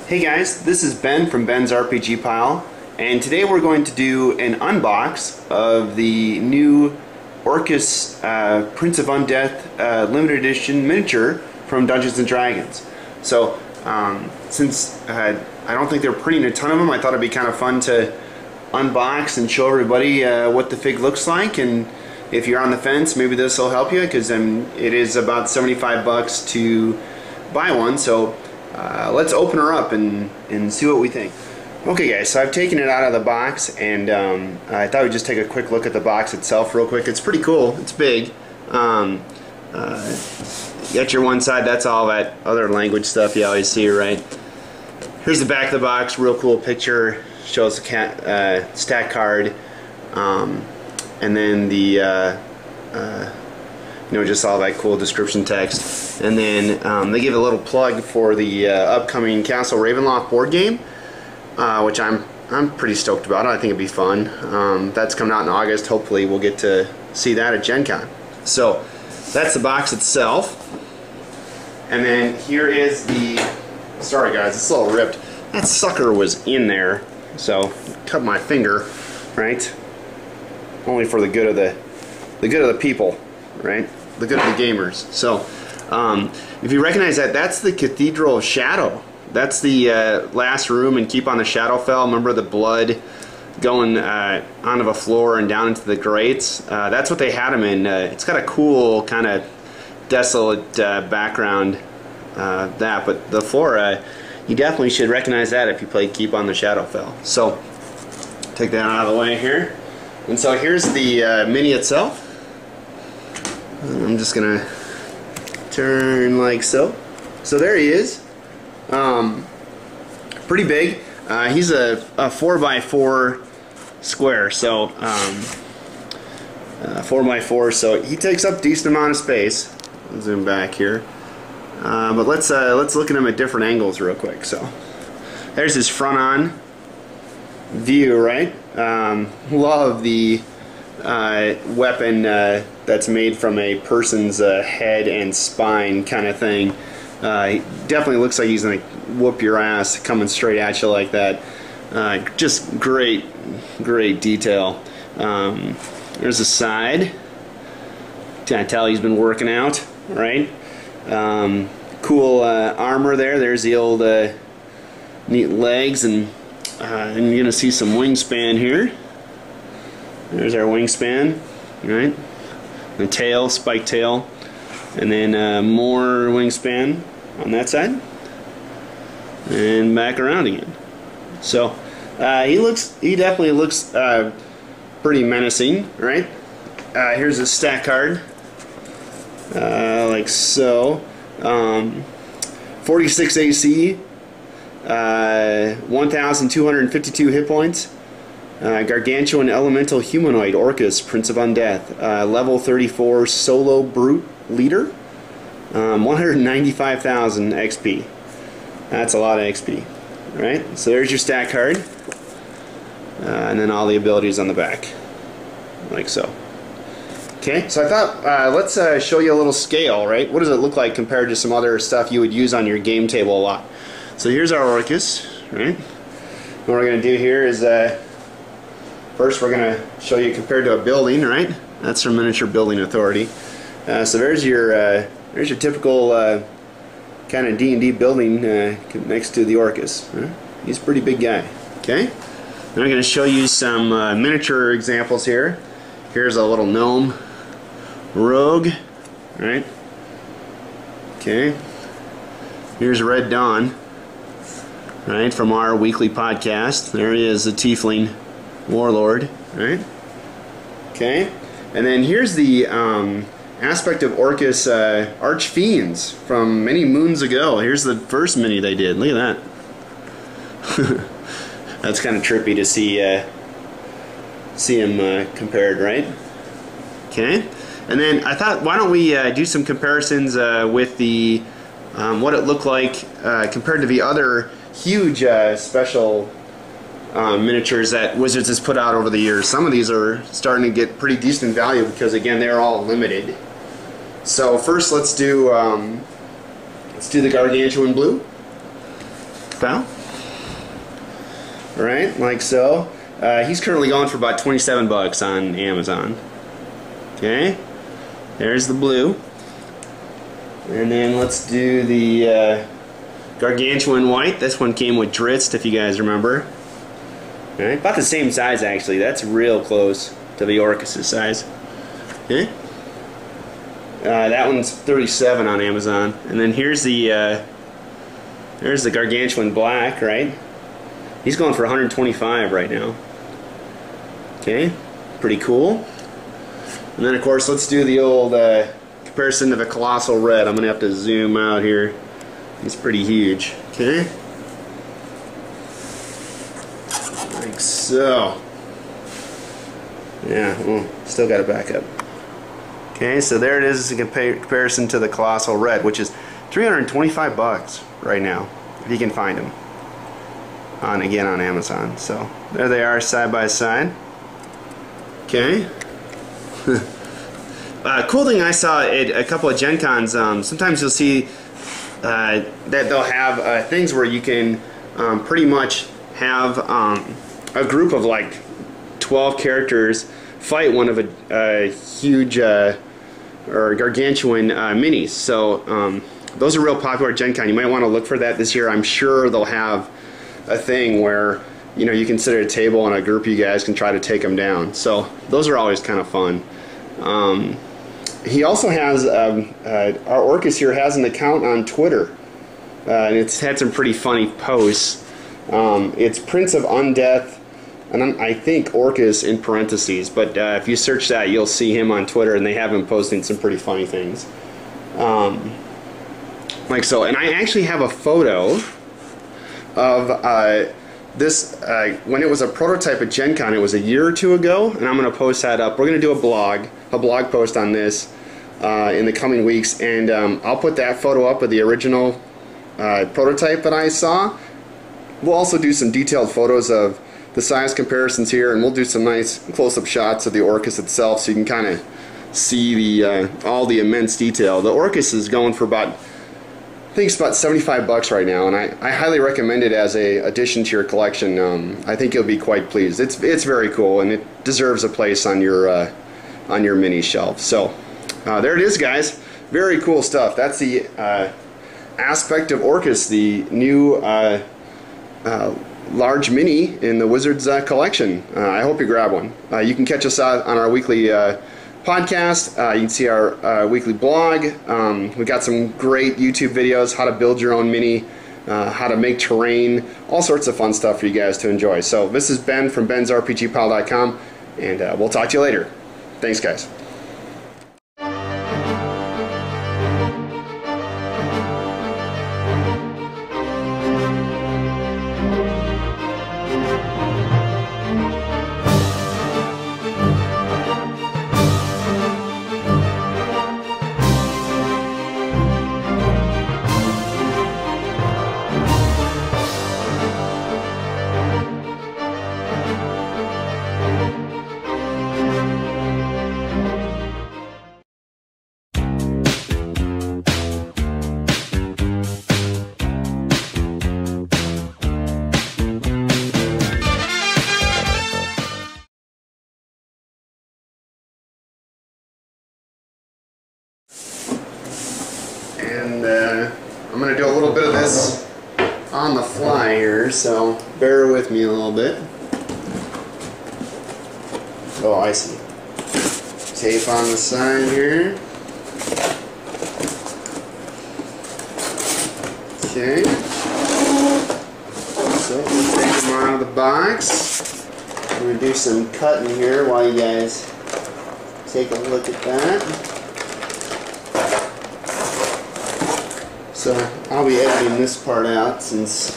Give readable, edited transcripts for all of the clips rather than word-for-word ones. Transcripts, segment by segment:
Hey guys, this is Ben from Ben's RPG Pile, and today we're going to do an unbox of the new Orcus Prince of Undeath limited edition miniature from Dungeons & Dragons. So, since I don't think they're printing a ton of them, I thought it'd be kind of fun to unbox and show everybody what the fig looks like, and if you're on the fence, maybe this will help you, because it is about 75 bucks to buy one. So let's open her up and see what we think. Okay guys, so I've taken it out of the box, and I thought we'd just take a quick look at the box itself real quick. It's pretty cool. It's big. You got your one side, that's all that other language stuff you always see, right? Here's the back of the box, real cool picture, shows the stat card, and then the just all that cool description text. And then they give a little plug for the upcoming Castle Ravenloft board game, which I'm pretty stoked about. I think it'd be fun. That's coming out in August. Hopefully we'll get to see that at Gen Con. So that's the box itself. And then here is the, sorry guys, it's a little ripped. That sucker was in there, so cut my finger, right? Only for the good of the people, right? The good of the gamers. So if you recognize that, that's the Cathedral of Shadow. That's the last room in Keep on the Shadowfell. Remember the blood going onto the floor and down into the grates? That's what they had them in. It's got a cool kind of desolate background, but the floor, you definitely should recognize that if you played Keep on the Shadowfell. So take that out of the way here. And so here's the mini itself. I'm just gonna turn like so. So there he is. Pretty big. He's a 4x4 square, so 4x4. So he takes up a decent amount of space. I'll zoom back here. But let's look at him at different angles real quick. So there's his front-on view, right? Love the weapon that's made from a person's head and spine kind of thing. He definitely looks like he's gonna whoop your ass coming straight at you like that. Just great detail. There's a side. Can I tell he's been working out, right? Cool armor there. There's the old neat legs, and you're gonna see some wingspan here. There's our wingspan, right? The tail, spike tail, and then more wingspan on that side, and back around again. So he definitely looks pretty menacing, right? Here's a stat card, like so. 46 AC, 1,252 hit points. Gargantuan Elemental Humanoid Orcus, Prince of Undeath, level 34 Solo Brute Leader, 195,000 XP. That's a lot of XP, right? So there's your stat card, and then all the abilities on the back, like so. Okay, so I thought let's show you a little scale, right? What does it look like compared to some other stuff you would use on your game table a lot? So here's our Orcus, right? What we're going to do here is first we're going to show you compared to a building, right? That's from Miniature Building Authority. So there's your typical kind of D&D building next to the Orcus. Right? He's a pretty big guy. Okay. Then I'm going to show you some miniature examples here. Here's a little gnome rogue, right? Okay. Here's Red Dawn, right, from our weekly podcast. There he is, the tiefling warlord, right? Okay. And then here's the aspect of Orcus Archfiends from many moons ago. Here's the first mini they did. Look at that. That's kind of trippy to see him compared, right? Okay. And then I thought, why don't we do some comparisons with the what it looked like compared to the other huge special miniatures that Wizards has put out over the years. Some of these are starting to get pretty decent value because, again, they're all limited. So first, let's do the Gargantuan Blue. Pal. right? Like so. He's currently going for about 27 bucks on Amazon. Okay, there's the blue. And then let's do the Gargantuan White. This one came with Dritz, if you guys remember. All right, about the same size actually. That's real close to the Orcus' size. Okay. That one's 37 on Amazon. And then here's the Gargantuan Black, right? He's going for 125 right now. Okay, pretty cool. And then of course let's do the old comparison to the Colossal Red. I'm gonna have to zoom out here. He's pretty huge. Okay, like so. Yeah, well, still got to back up. Okay, so there it is in comparison to the Colossal Red, which is 325 bucks right now, if you can find them. Again on Amazon. So there they are side by side. Okay. Cool thing I saw at a couple of Gen Cons, sometimes you'll see that they'll have things where you can pretty much have a group of like 12 characters fight one of a huge or gargantuan minis. So those are real popular at Gen Con. You might want to look for that this year. I'm sure they'll have a thing where you can sit at a table and a group of you guys can try to take them down. So those are always kind of fun. He also has our Orcus here has an account on Twitter, and it's had some pretty funny posts. It's Prince of Undeath, and I think Orcus in parentheses, but if you search that you'll see him on Twitter, and they have him posting some pretty funny things. Like so, and I actually have a photo of this when it was a prototype at Gen Con. It was a year or two ago, and I'm going to post that up. We're going to do a blog post on this in the coming weeks, and I'll put that photo up of the original prototype that I saw. We'll also do some detailed photos of the size comparisons here, and we'll do some nice close-up shots of the Orcus itself, so you can kind of see the all the immense detail. The Orcus is going for about, I think it's about 75 bucks right now, and I highly recommend it as a addition to your collection. I think you'll be quite pleased. It's very cool, and it deserves a place on your mini shelf. So there it is, guys. Very cool stuff. That's the aspect of Orcus, the new large mini in the Wizards collection. I hope you grab one. You can catch us out on our weekly podcast. You can see our weekly blog. We got some great YouTube videos, how to build your own mini, how to make terrain, all sorts of fun stuff for you guys to enjoy. So this is Ben from bensrpgpile.com, and we'll talk to you later. Thanks, guys. And I'm going to do a little bit of this on the fly here, so bear with me a little bit. Oh, I see. Tape on the side here. Okay. So we'll take them out of the box. I'm going to do some cutting here while you guys take a look at that. So I'll be editing this part out since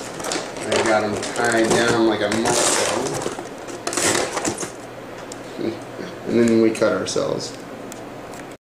I got them tied down like a muscle. And then we cut ourselves.